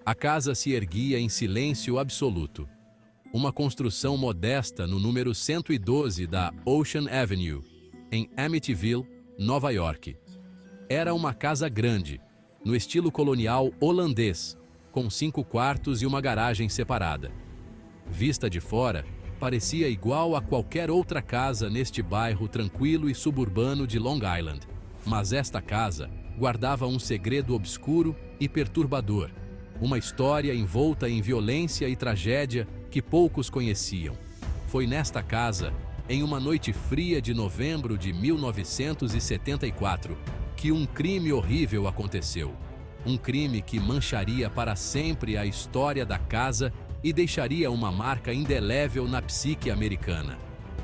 A casa se erguia em silêncio absoluto. Uma construção modesta no número 112 da Ocean Avenue, em Amityville, Nova York. Era uma casa grande, no estilo colonial holandês, com 5 quartos e uma garagem separada. Vista de fora, parecia igual a qualquer outra casa neste bairro tranquilo e suburbano de Long Island. Mas esta casa guardava um segredo obscuro e perturbador, uma história envolta em violência e tragédia que poucos conheciam. Foi nesta casa, em uma noite fria de novembro de 1974, que um crime horrível aconteceu. Um crime que mancharia para sempre a história da casa e deixaria uma marca indelével na psique americana.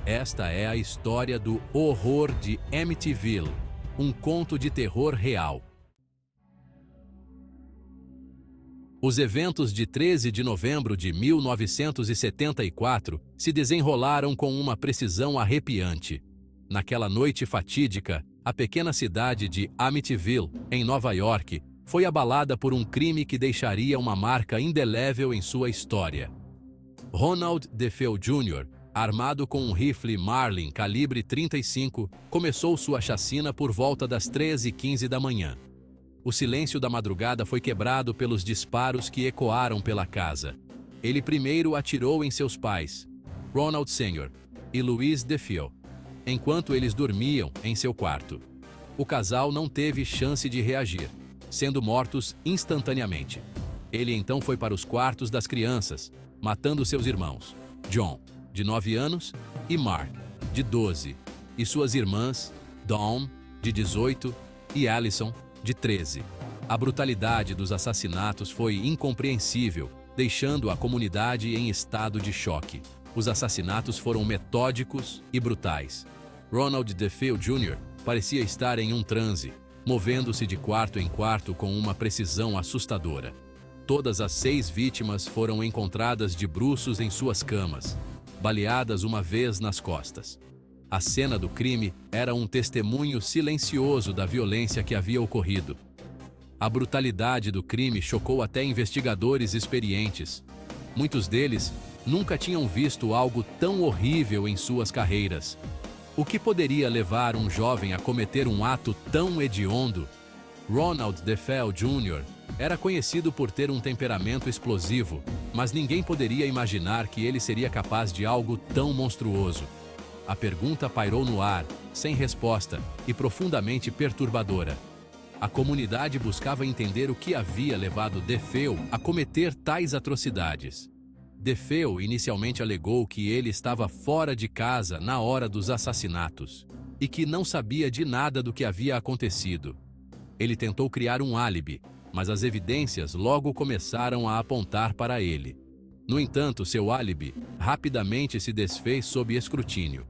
Esta é a história do Horror de Amityville, um conto de terror real. Os eventos de 13 de novembro de 1974 se desenrolaram com uma precisão arrepiante. Naquela noite fatídica, a pequena cidade de Amityville, em Nova York, foi abalada por um crime que deixaria uma marca indelével em sua história. Ronald DeFeo Jr., armado com um rifle Marlin calibre 35, começou sua chacina por volta das 13h15 da manhã. O silêncio da madrugada foi quebrado pelos disparos que ecoaram pela casa. Ele primeiro atirou em seus pais, Ronald Sr. e Louise DeFeo, enquanto eles dormiam em seu quarto. O casal não teve chance de reagir, sendo mortos instantaneamente. Ele então foi para os quartos das crianças, matando seus irmãos, John, de 9 anos, e Mark, de 12, e suas irmãs, Dawn, de 18, e Allison, de 13. A brutalidade dos assassinatos foi incompreensível, deixando a comunidade em estado de choque. Os assassinatos foram metódicos e brutais. Ronald DeFeo Jr. parecia estar em um transe, movendo-se de quarto em quarto com uma precisão assustadora. Todas as 6 vítimas foram encontradas de bruços em suas camas, baleadas uma vez nas costas. A cena do crime era um testemunho silencioso da violência que havia ocorrido. A brutalidade do crime chocou até investigadores experientes. Muitos deles nunca tinham visto algo tão horrível em suas carreiras. O que poderia levar um jovem a cometer um ato tão hediondo? Ronald DeFeo Jr. era conhecido por ter um temperamento explosivo, mas ninguém poderia imaginar que ele seria capaz de algo tão monstruoso. A pergunta pairou no ar, sem resposta e profundamente perturbadora. A comunidade buscava entender o que havia levado DeFeo a cometer tais atrocidades. DeFeo inicialmente alegou que ele estava fora de casa na hora dos assassinatos e que não sabia de nada do que havia acontecido. Ele tentou criar um álibi, mas as evidências logo começaram a apontar para ele. No entanto, seu álibi rapidamente se desfez sob escrutínio.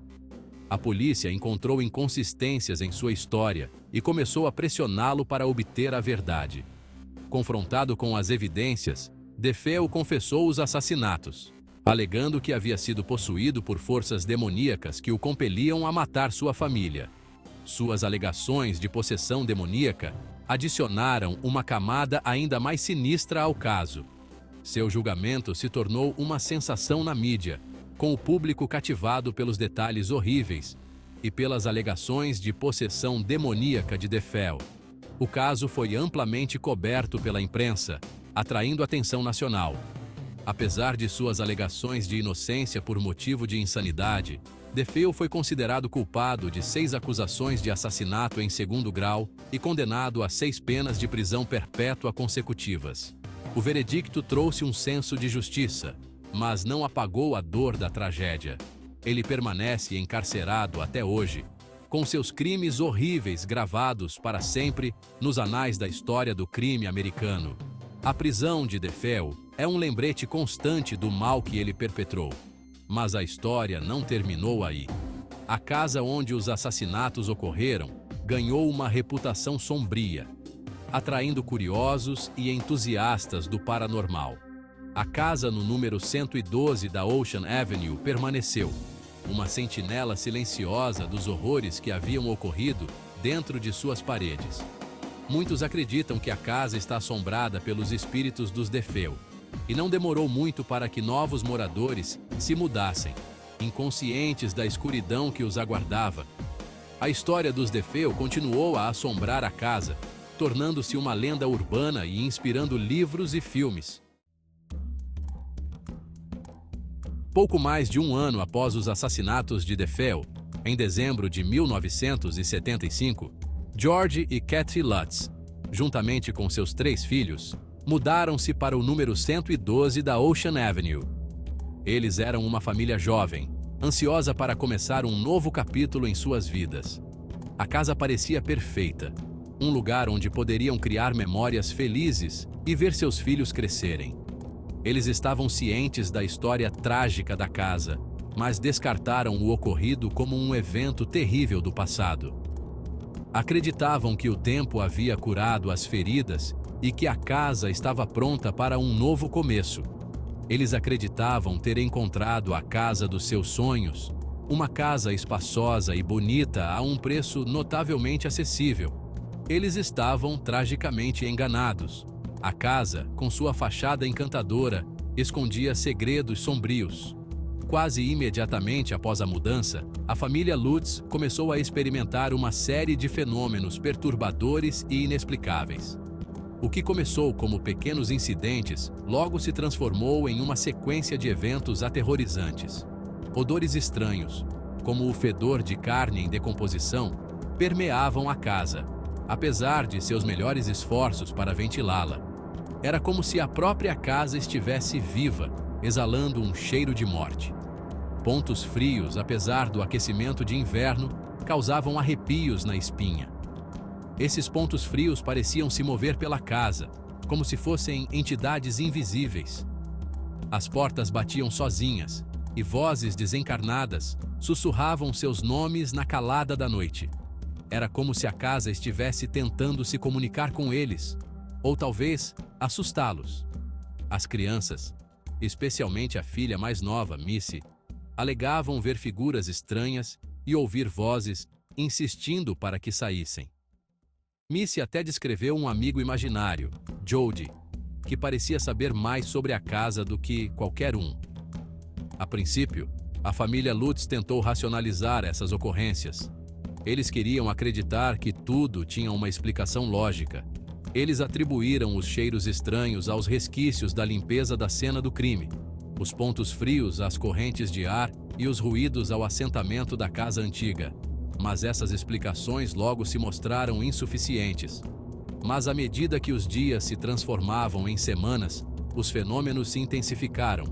A polícia encontrou inconsistências em sua história e começou a pressioná-lo para obter a verdade. Confrontado com as evidências, DeFeo confessou os assassinatos, alegando que havia sido possuído por forças demoníacas que o compeliam a matar sua família. Suas alegações de possessão demoníaca adicionaram uma camada ainda mais sinistra ao caso. Seu julgamento se tornou uma sensação na mídia, com o público cativado pelos detalhes horríveis e pelas alegações de possessão demoníaca de DeFeo. O caso foi amplamente coberto pela imprensa, atraindo atenção nacional. Apesar de suas alegações de inocência por motivo de insanidade, DeFeo foi considerado culpado de 6 acusações de assassinato em 2º grau e condenado a 6 penas de prisão perpétua consecutivas. O veredicto trouxe um senso de justiça, mas não apagou a dor da tragédia. Ele permanece encarcerado até hoje, com seus crimes horríveis gravados para sempre nos anais da história do crime americano. A prisão de DeFeo é um lembrete constante do mal que ele perpetrou. Mas a história não terminou aí. A casa onde os assassinatos ocorreram ganhou uma reputação sombria, atraindo curiosos e entusiastas do paranormal. A casa no número 112 da Ocean Avenue permaneceu, uma sentinela silenciosa dos horrores que haviam ocorrido dentro de suas paredes. Muitos acreditam que a casa está assombrada pelos espíritos dos Defeu, e não demorou muito para que novos moradores se mudassem, inconscientes da escuridão que os aguardava. A história dos Defeu continuou a assombrar a casa, tornando-se uma lenda urbana e inspirando livros e filmes. Pouco mais de um ano após os assassinatos de Defeu, em dezembro de 1975, George e Kathy Lutz, juntamente com seus 3 filhos, mudaram-se para o número 112 da Ocean Avenue. Eles eram uma família jovem, ansiosa para começar um novo capítulo em suas vidas. A casa parecia perfeita, um lugar onde poderiam criar memórias felizes e ver seus filhos crescerem. Eles estavam cientes da história trágica da casa, mas descartaram o ocorrido como um evento terrível do passado. Acreditavam que o tempo havia curado as feridas e que a casa estava pronta para um novo começo. Eles acreditavam ter encontrado a casa dos seus sonhos, uma casa espaçosa e bonita a um preço notavelmente acessível. Eles estavam tragicamente enganados. A casa, com sua fachada encantadora, escondia segredos sombrios. Quase imediatamente após a mudança, a família Lutz começou a experimentar uma série de fenômenos perturbadores e inexplicáveis. O que começou como pequenos incidentes logo se transformou em uma sequência de eventos aterrorizantes. Odores estranhos, como o fedor de carne em decomposição, permeavam a casa, apesar de seus melhores esforços para ventilá-la. Era como se a própria casa estivesse viva, exalando um cheiro de morte. Pontos frios, apesar do aquecimento de inverno, causavam arrepios na espinha. Esses pontos frios pareciam se mover pela casa, como se fossem entidades invisíveis. As portas batiam sozinhas, e vozes desencarnadas sussurravam seus nomes na calada da noite. Era como se a casa estivesse tentando se comunicar com eles, ou talvez assustá-los. As crianças, especialmente a filha mais nova, Missy, alegavam ver figuras estranhas e ouvir vozes insistindo para que saíssem. Missy até descreveu um amigo imaginário, Jody, que parecia saber mais sobre a casa do que qualquer um. A princípio, a família Lutz tentou racionalizar essas ocorrências. Eles queriam acreditar que tudo tinha uma explicação lógica. Eles atribuíram os cheiros estranhos aos resquícios da limpeza da cena do crime, os pontos frios às correntes de ar e os ruídos ao assentamento da casa antiga. Mas essas explicações logo se mostraram insuficientes. Mas à medida que os dias se transformavam em semanas, os fenômenos se intensificaram,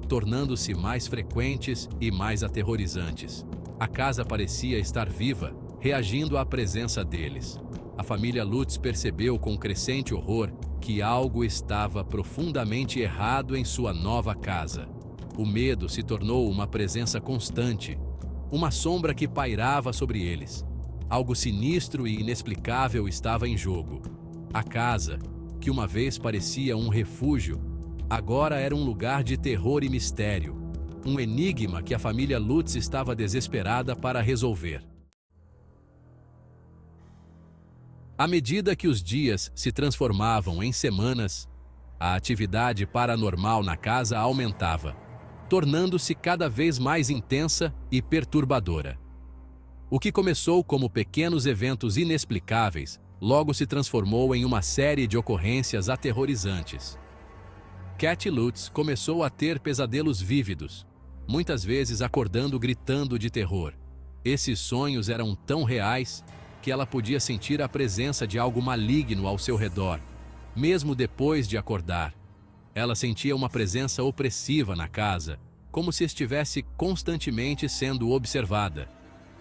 tornando-se mais frequentes e mais aterrorizantes. A casa parecia estar viva, reagindo à presença deles. A família Lutz percebeu com crescente horror que algo estava profundamente errado em sua nova casa. O medo se tornou uma presença constante, uma sombra que pairava sobre eles. Algo sinistro e inexplicável estava em jogo. A casa, que uma vez parecia um refúgio, agora era um lugar de terror e mistério, um enigma que a família Lutz estava desesperada para resolver. À medida que os dias se transformavam em semanas, a atividade paranormal na casa aumentava, tornando-se cada vez mais intensa e perturbadora. O que começou como pequenos eventos inexplicáveis, logo se transformou em uma série de ocorrências aterrorizantes. Kathy Lutz começou a ter pesadelos vívidos, muitas vezes acordando gritando de terror. Esses sonhos eram tão reais que ela podia sentir a presença de algo maligno ao seu redor, mesmo depois de acordar. Ela sentia uma presença opressiva na casa, como se estivesse constantemente sendo observada.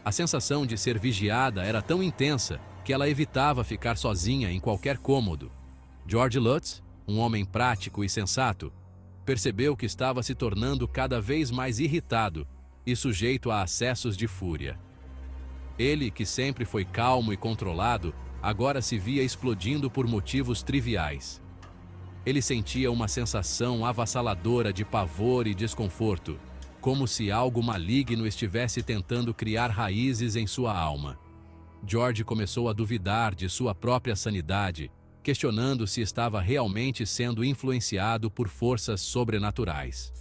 A sensação de ser vigiada era tão intensa que ela evitava ficar sozinha em qualquer cômodo. George Lutz, um homem prático e sensato, percebeu que estava se tornando cada vez mais irritado e sujeito a acessos de fúria. Ele, que sempre foi calmo e controlado, agora se via explodindo por motivos triviais. Ele sentia uma sensação avassaladora de pavor e desconforto, como se algo maligno estivesse tentando criar raízes em sua alma. George começou a duvidar de sua própria sanidade, questionando se estava realmente sendo influenciado por forças sobrenaturais.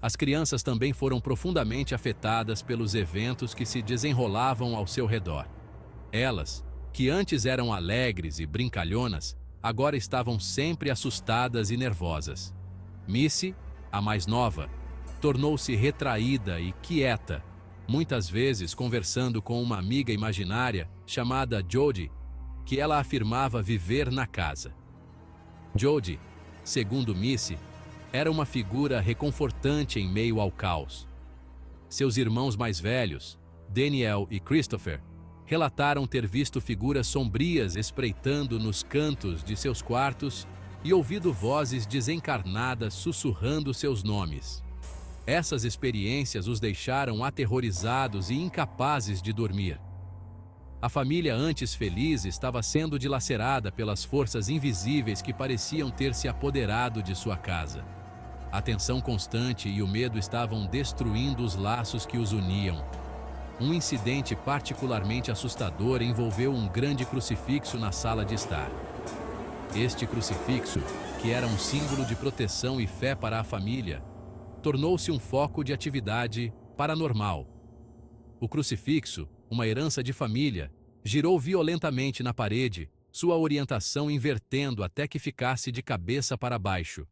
As crianças também foram profundamente afetadas pelos eventos que se desenrolavam ao seu redor. Elas, que antes eram alegres e brincalhonas, agora estavam sempre assustadas e nervosas. Missy, a mais nova, tornou-se retraída e quieta, muitas vezes conversando com uma amiga imaginária chamada Jodie, que ela afirmava viver na casa. Jodie, segundo Missy, era uma figura reconfortante em meio ao caos. Seus irmãos mais velhos, Daniel e Christopher, relataram ter visto figuras sombrias espreitando nos cantos de seus quartos e ouvido vozes desencarnadas sussurrando seus nomes. Essas experiências os deixaram aterrorizados e incapazes de dormir. A família antes feliz estava sendo dilacerada pelas forças invisíveis que pareciam ter se apoderado de sua casa. A tensão constante e o medo estavam destruindo os laços que os uniam. Um incidente particularmente assustador envolveu um grande crucifixo na sala de estar. Este crucifixo, que era um símbolo de proteção e fé para a família, tornou-se um foco de atividade paranormal. O crucifixo, uma herança de família, girou violentamente na parede, sua orientação invertendo até que ficasse de cabeça para baixo.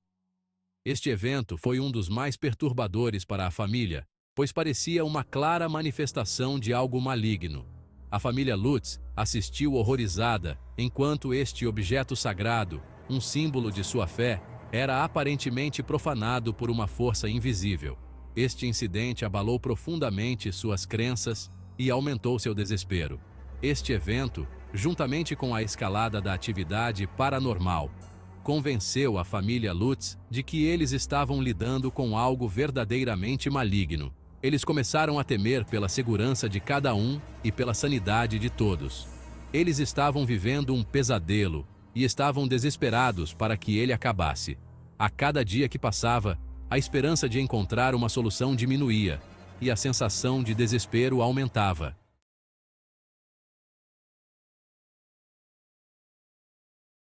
Este evento foi um dos mais perturbadores para a família, pois parecia uma clara manifestação de algo maligno. A família Lutz assistiu horrorizada, enquanto este objeto sagrado, um símbolo de sua fé, era aparentemente profanado por uma força invisível. Este incidente abalou profundamente suas crenças e aumentou seu desespero. Este evento, juntamente com a escalada da atividade paranormal, convenceu a família Lutz de que eles estavam lidando com algo verdadeiramente maligno. Eles começaram a temer pela segurança de cada um e pela sanidade de todos. Eles estavam vivendo um pesadelo e estavam desesperados para que ele acabasse. A cada dia que passava, a esperança de encontrar uma solução diminuía e a sensação de desespero aumentava.